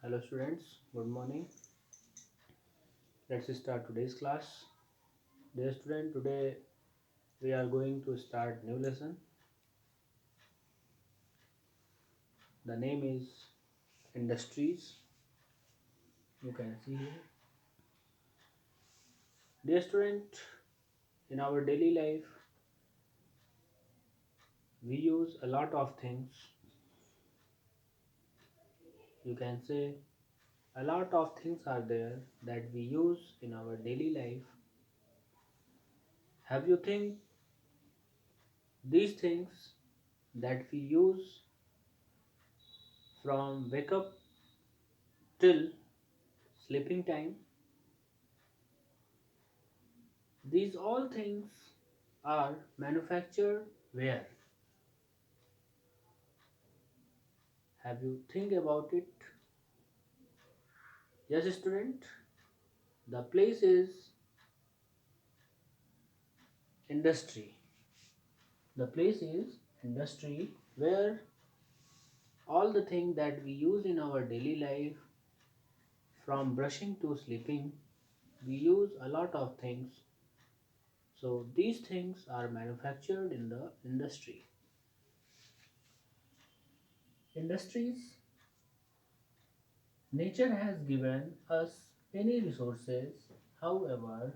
Hello students, good morning. Let's start today's class. Dear student, today we are going to start new lesson. The name is Industries. You can see here. Dear student, in our daily life we use a lot of things. You can say a lot of things are there that we use in our daily life. Have you think these things that we use from wake up till sleeping time, these all things are manufactured where? Have you think about it? Yes, student. The place is industry. The place is industry where all the things that we use in our daily life, from brushing to sleeping, we use a lot of things. So these things are manufactured in the industry. Industries, nature has given us many resources. However,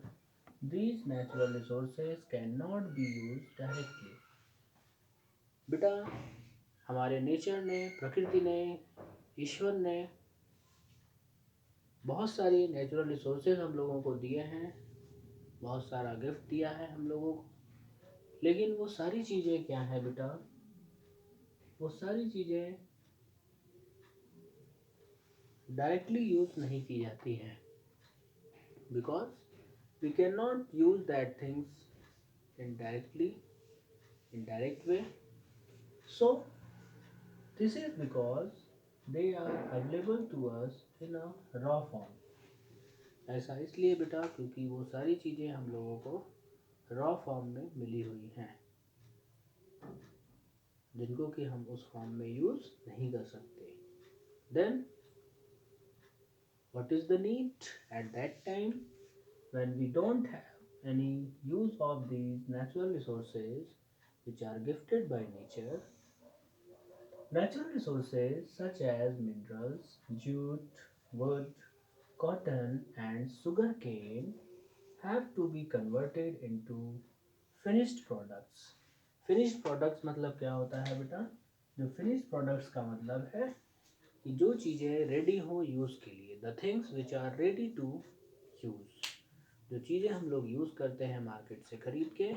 these natural resources cannot be used directly. बेटा, हमारे nature ने, प्रकृति ने, ईश्वर ने बहुत सारी natural resources हम लोगों को दिए हैं, बहुत सारा गिफ्ट दिया है हम लोगों को। लेकिन वो सारी चीज़ें क्या है बेटा? वो सारी चीज़ें डायरेक्टली यूज़ नहीं की जाती हैं, because we can not use that things indirectly, in direct way. So this is because they are available to us in a raw form. ऐसा इसलिए बेटा क्योंकि वो सारी चीज़ें हम लोगों को रॉ फॉर्म में मिली हुई हैं, जिनको कि हम उस फॉर्म में यूज़ नहीं कर सकते. Then what is the need at that time when we don't have any use of these natural resources which are gifted by nature? Natural resources such as minerals, jute, wood, cotton, and sugarcane have to be converted into finished products. Finished products मतलब क्या होता है बेटा? जो finished products का मतलब है कि जो चीज़ें रेडी हो यूज़ के लिए, the things which are ready to use, जो चीज़ें हम लोग यूज़ करते हैं मार्केट से खरीद के,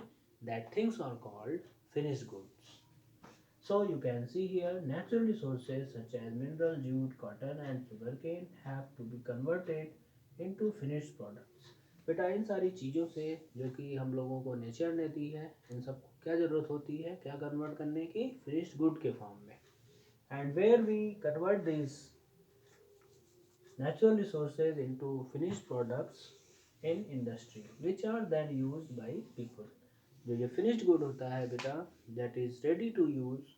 that things are called finished goods. So you can see here natural resources such as mineral, jute, cotton and sugarcane have to be converted into finished products. बेटा इन सारी चीज़ों से जो कि हम लोगों को नेचर ने दी है, इन सबको क्या ज़रूरत होती है, क्या कन्वर्ट करने की? फिनिश्ड गुड के फॉर्म में. And where we convert this natural resources into finished products in industry which are then used by people. जो ये finished good होता है बेटा, that is ready to use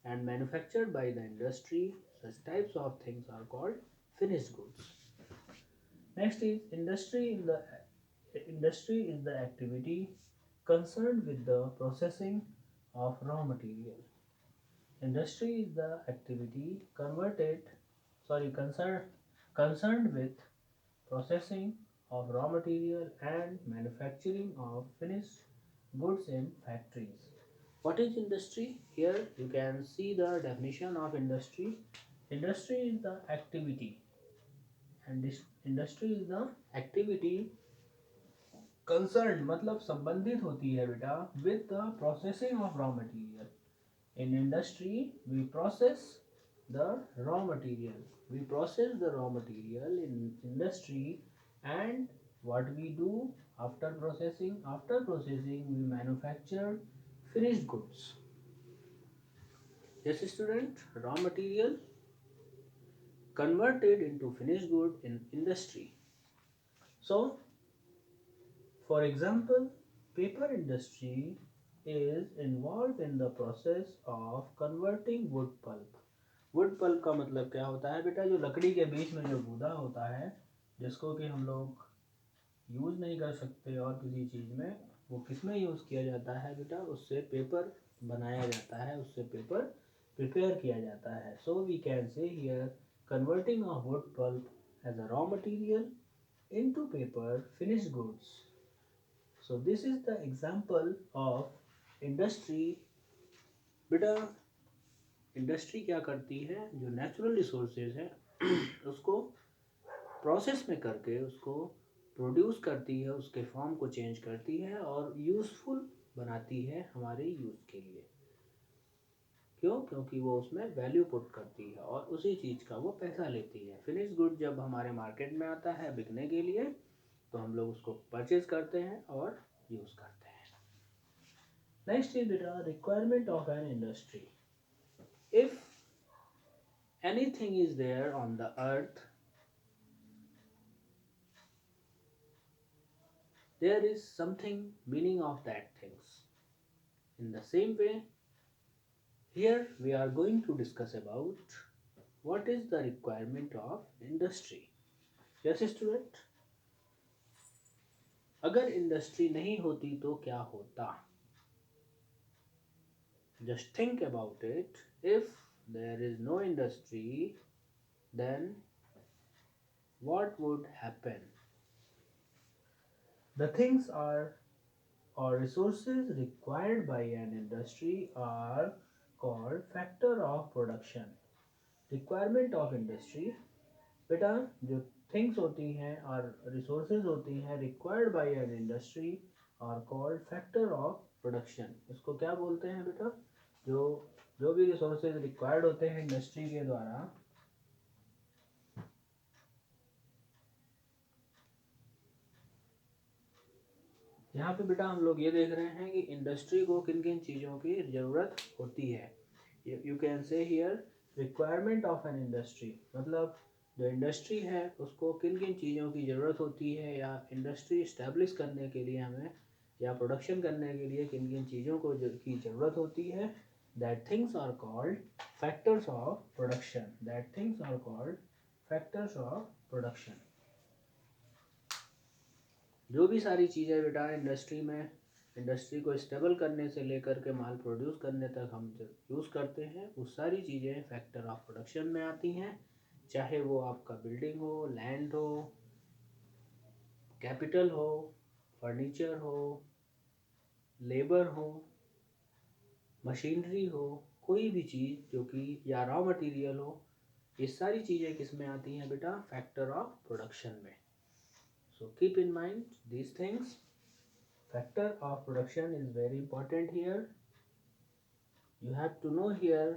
and manufactured by the industry, such types of things are called finished goods. Next is industry. Industry is the activity concerned with the processing of raw material. Industry is the activity concerned with processing of raw material and manufacturing of finished goods in factories. What is industry? Here you can see the definition of industry. Industry is the activity, and this industry is the activity concerned मतलब संबंधित होती है बेटा with the processing of raw material. In industry we process the raw material. We process the raw material in industry, and what we do after processing? After processing we manufacture finished goods. Yes student, raw material converted into finished good in industry. So for example, paper industry is involved in the process of converting wood pulp. Wood pulp का मतलब क्या होता है बेटा? जो लकड़ी के बीच में जो गूदा होता है, जिसको कि हम लोग यूज़ नहीं कर सकते और किसी चीज़ में, वो किस में यूज़ किया जाता है बेटा? उससे पेपर बनाया जाता है, उससे पेपर प्रिपेयर किया जाता है. So we can say here converting of wood pulp as a raw material into paper finished goods. So this is the example of industry. बेटा इंडस्ट्री क्या करती है? जो नेचुरल रिसोर्सेज है उसको प्रोसेस में करके उसको प्रोड्यूस करती है, उसके फॉर्म को चेंज करती है और यूज़फुल बनाती है हमारे यूज़ के लिए. क्यों? क्योंकि वो उसमें वैल्यू पुट करती है और उसी चीज़ का वो पैसा लेती है. फिनिश गुड जब हमारे मार्केट में आता है बिकने के लिए, तो हम लोग उसको परचेज करते हैं और यूज़ करते हैं. Next is beta requirement of an industry. If anything is there on the earth, there is something meaning of that things. In the same way, here we are going to discuss about what is the requirement of industry. Yes student, अगर industry नहीं होती तो क्या होता? Just think about it. If there is no industry, then what would happen? The things are or resources required by an industry are called factor of production. Requirement of industry, बेटा जो things होती हैं और resources होती हैं required by an industry are called factor of production. इसको क्या बोलते हैं बेटा? जो जो भी रिसोर्सेज रिक्वायर्ड होते हैं इंडस्ट्री के द्वारा, यहाँ पे बेटा हम लोग ये देख रहे हैं कि इंडस्ट्री को किन किन चीज़ों की ज़रूरत होती है. You can say here requirement of an industry, मतलब जो इंडस्ट्री है उसको किन किन चीज़ों की ज़रूरत होती है, या इंडस्ट्री इस्टेब्लिश करने के लिए हमें या प्रोडक्शन करने के लिए किन किन चीज़ों को की ज़रूरत होती है. That things are called factors of production. That things are called factors of production. जो भी सारी चीज़ें बेटा इंडस्ट्री में, इंडस्ट्री को स्टेबल करने से लेकर के माल प्रोड्यूस करने तक हम जो यूज़ करते हैं, वो सारी चीज़ें फैक्टर ऑफ प्रोडक्शन में आती हैं. चाहे वो आपका बिल्डिंग हो, लैंड हो, कैपिटल हो, फर्नीचर हो, लेबर हो, मशीनरी हो, कोई भी चीज़ जो कि या रॉ मटेरियल हो, ये सारी चीज़ें किस में आती हैं बेटा? फैक्टर ऑफ प्रोडक्शन में. So keep in mind these things. Factor of production is very important here. You have to know here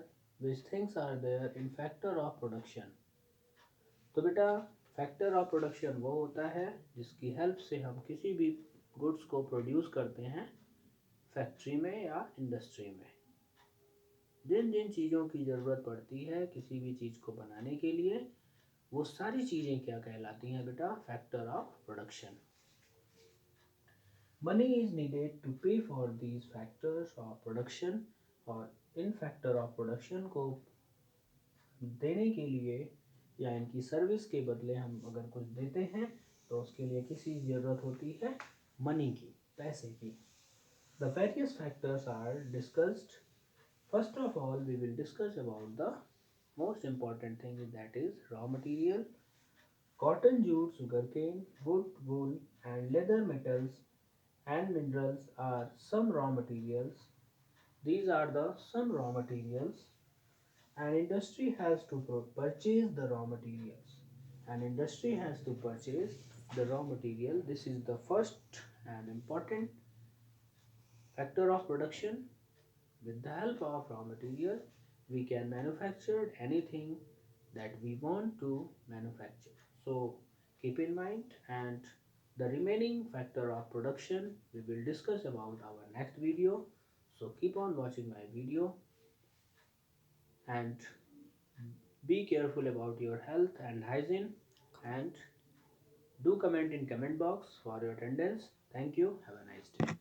which things are there in factor of production. तो बेटा फैक्टर ऑफ प्रोडक्शन वो होता है जिसकी help से हम किसी भी गुड्स को प्रोड्यूस करते हैं फैक्ट्री में या इंडस्ट्री में. जिन जिन चीज़ों की ज़रूरत पड़ती है किसी भी चीज़ को बनाने के लिए, वो सारी चीज़ें क्या कहलाती हैं बेटा? Factor of production. Money is needed to pay for these factors of production, और इन फैक्टर ऑफ प्रोडक्शन को देने के लिए या इनकी सर्विस के बदले हम अगर कुछ देते हैं तो उसके लिए किसी ज़रूरत होती है मनी की, पैसे की. The various factors are discussed. First of all, we will discuss about the most important thing, that is raw material. Cotton, jute, sugarcane, wood, wool, and leather metals and minerals are some raw materials. These are the some raw materials. An industry has to purchase the raw materials. An industry has to purchase the raw material. This is the first and important factor of production. With the help of raw material, we can manufacture anything that we want to manufacture. So keep in mind, and the remaining factor of production we will discuss about our next video. So keep on watching my video and be careful about your health and hygiene, and do comment in comment box for your attendance. Thank you. Have a nice day.